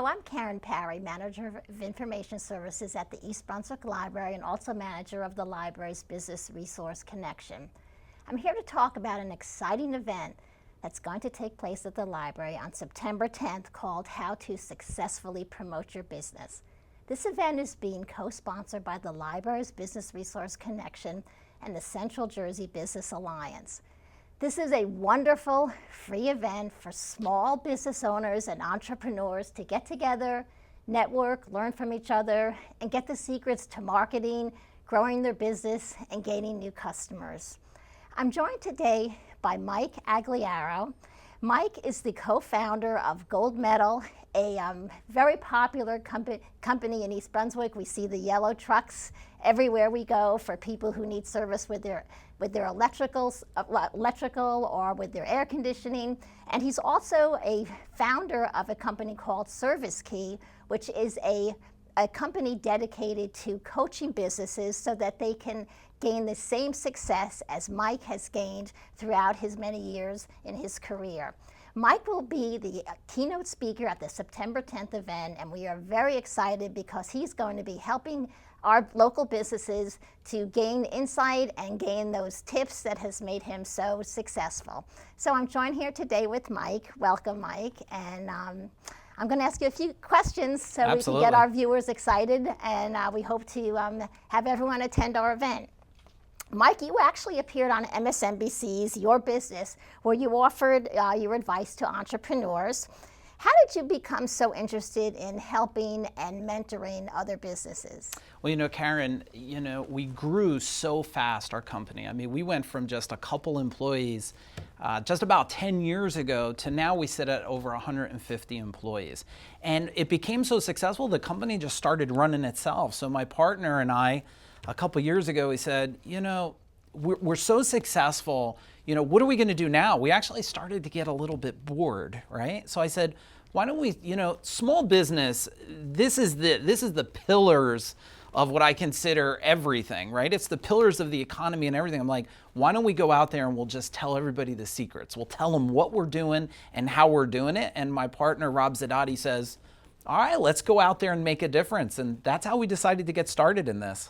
Hello, I'm Karen Parry, Manager of Information Services at the East Brunswick Library and also Manager of the library's Business Resource Connection. I'm here to talk about an exciting event that's going to take place at the library on September 10th called How to Successfully Promote Your Business. This event is being co-sponsored by the library's Business Resource Connection and the Central Jersey Business Alliance. This is a wonderful free event for small business owners and entrepreneurs to get together, network, learn from each other, and get the secrets to marketing, growing their business, and gaining new customers. I'm joined today by Mike Agugliaro. Mike is the co-founder of Gold Medal, a very popular company in East Brunswick. We see the yellow trucks everywhere we go for people who need service with their electrical or with their air conditioning. And he's also a founder of a company called Service Key, which is a company dedicated to coaching businesses so that they can gain the same success as Mike has gained throughout his many years in his career. Mike will be the keynote speaker at the September 10th event, and we are very excited because he's going to be helping our local businesses to gain insight and gain those tips that has made him so successful. So I'm joined here today with Mike. Welcome, Mike. And I'm going to ask you a few questions so Absolutely. We can get our viewers excited, and we hope to have everyone attend our event. Mike, you actually appeared on MSNBC's Your Business, where you offered your advice to entrepreneurs. How did you become so interested in helping and mentoring other businesses? Well, Karen, we grew so fast, our company. I mean, we went from just a couple employees just about 10 years ago to now we sit at over 150 employees. And it became so successful, the company just started running itself. So my partner and I, a couple years ago, we said, we're so successful, what are we going to do now? We actually started to get a little bit bored, right? So I said, why don't we, small business, this is the pillars of what I consider everything, right? It's the pillars of the economy and everything. I'm like, why don't we go out there and we'll just tell everybody the secrets. We'll tell them what we're doing and how we're doing it. And my partner, Rob Zadati, says, all right, let's go out there and make a difference. And that's how we decided to get started in this.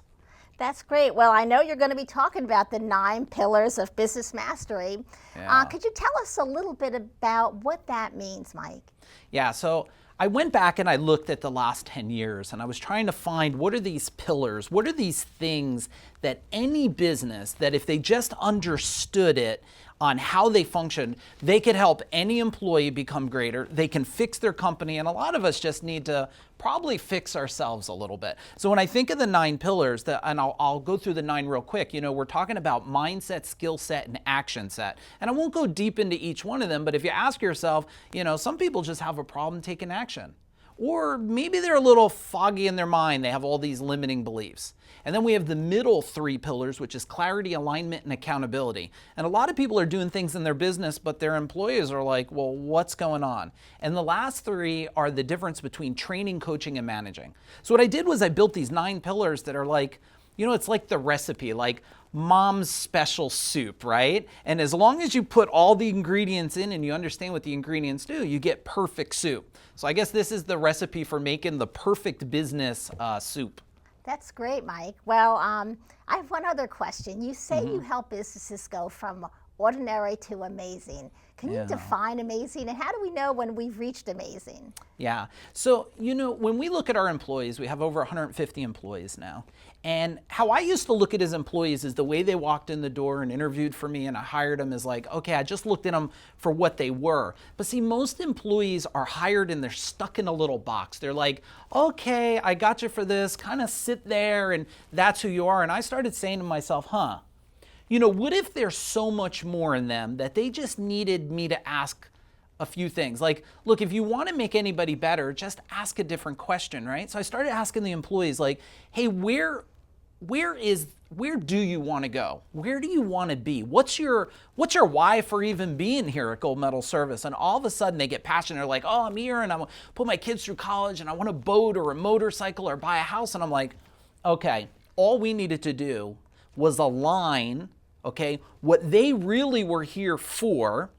That's great. Well, I know you're going to be talking about the 9 pillars of business mastery. Yeah. Could you tell us a little bit about what that means, Mike? Yeah, so I went back and I looked at the last 10 years and I was trying to find what are these pillars, what are these things that any business, that if they just understood it on how they function, they could help any employee become greater, they can fix their company, and a lot of us just need to probably fix ourselves a little bit. So when I think of the 9 pillars, and I'll go through the 9 real quick, we're talking about mindset, skill set, and action set. And I won't go deep into each one of them, but if you ask yourself, some people just have a problem taking action. Or maybe they're a little foggy in their mind. They have all these limiting beliefs. And then we have the middle 3 pillars, which is clarity, alignment, and accountability. And a lot of people are doing things in their business, but their employees are like, well, what's going on? And the last 3 are the difference between training, coaching, and managing. So what I did was I built these 9 pillars that are like, it's like the recipe, like mom's special soup, right? And as long as you put all the ingredients in and you understand what the ingredients do, you get perfect soup. So I guess this is the recipe for making the perfect business soup. That's great, Mike. Well, I have one other question. You say you help businesses go from ordinary to amazing. Can you define amazing, and how do we know when we've reached amazing? Yeah. So, when we look at our employees, we have over 150 employees now. And how I used to look at his employees is the way they walked in the door and interviewed for me and I hired them is like, okay, I just looked at them for what they were. But see, most employees are hired and they're stuck in a little box. They're like, okay, I got you for this, kind of sit there and that's who you are. And I started saying to myself, what if there's so much more in them that they just needed me to ask a few things? Like, look, if you want to make anybody better, just ask a different question, right? So I started asking the employees like, hey, where do you want to go? Where do you want to be? What's your why for even being here at Gold Medal Service? And all of a sudden they get passionate. They're like, oh, I'm here and I want to put my kids through college and I want a boat or a motorcycle or buy a house. And I'm like, okay, all we needed to do was align, okay, what they really were here for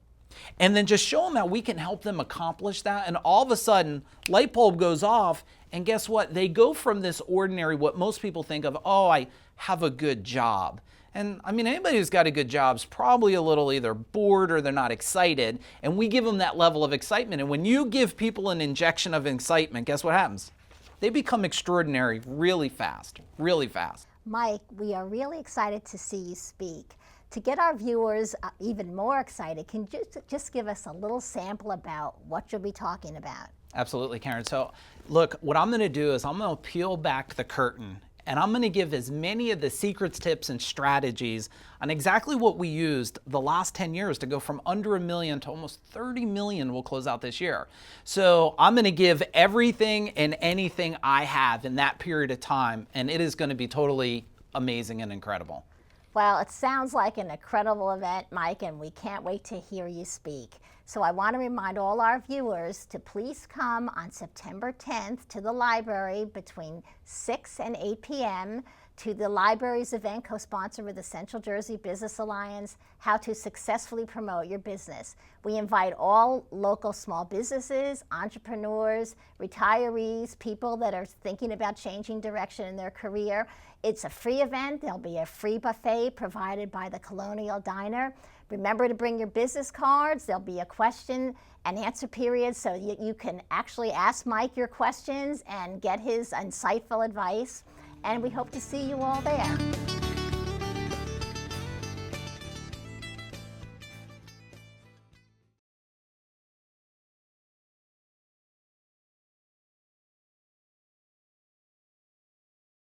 And then just show them how we can help them accomplish that. And all of a sudden, light bulb goes off. And guess what? They go from this ordinary, what most people think of, oh, I have a good job. And I mean, anybody who's got a good job is probably a little either bored or they're not excited. And we give them that level of excitement. And when you give people an injection of excitement, guess what happens? They become extraordinary really fast, really fast. Mike, we are really excited to see you speak. To get our viewers even more excited, can you just give us a little sample about what you'll be talking about? Absolutely, Karen. So look, what I'm going to do is I'm going to peel back the curtain and I'm going to give as many of the secrets, tips, and strategies on exactly what we used the last 10 years to go from under $1 million to almost 30 million we'll close out this year. So I'm going to give everything and anything I have in that period of time, and it is going to be totally amazing and incredible. Well, it sounds like an incredible event, Mike, and we can't wait to hear you speak. So I want to remind all our viewers to please come on September 10th to the library between 6 and 8 p.m. to the library's event co-sponsored with the Central Jersey Business Alliance, How to Successfully Promote Your Business. We invite all local small businesses, entrepreneurs, retirees, people that are thinking about changing direction in their career. It's a free event. There'll be a free buffet provided by the Colonial Diner. Remember to bring your business cards. There'll be a question and answer period so you can actually ask Mike your questions and get his insightful advice. And we hope to see you all there.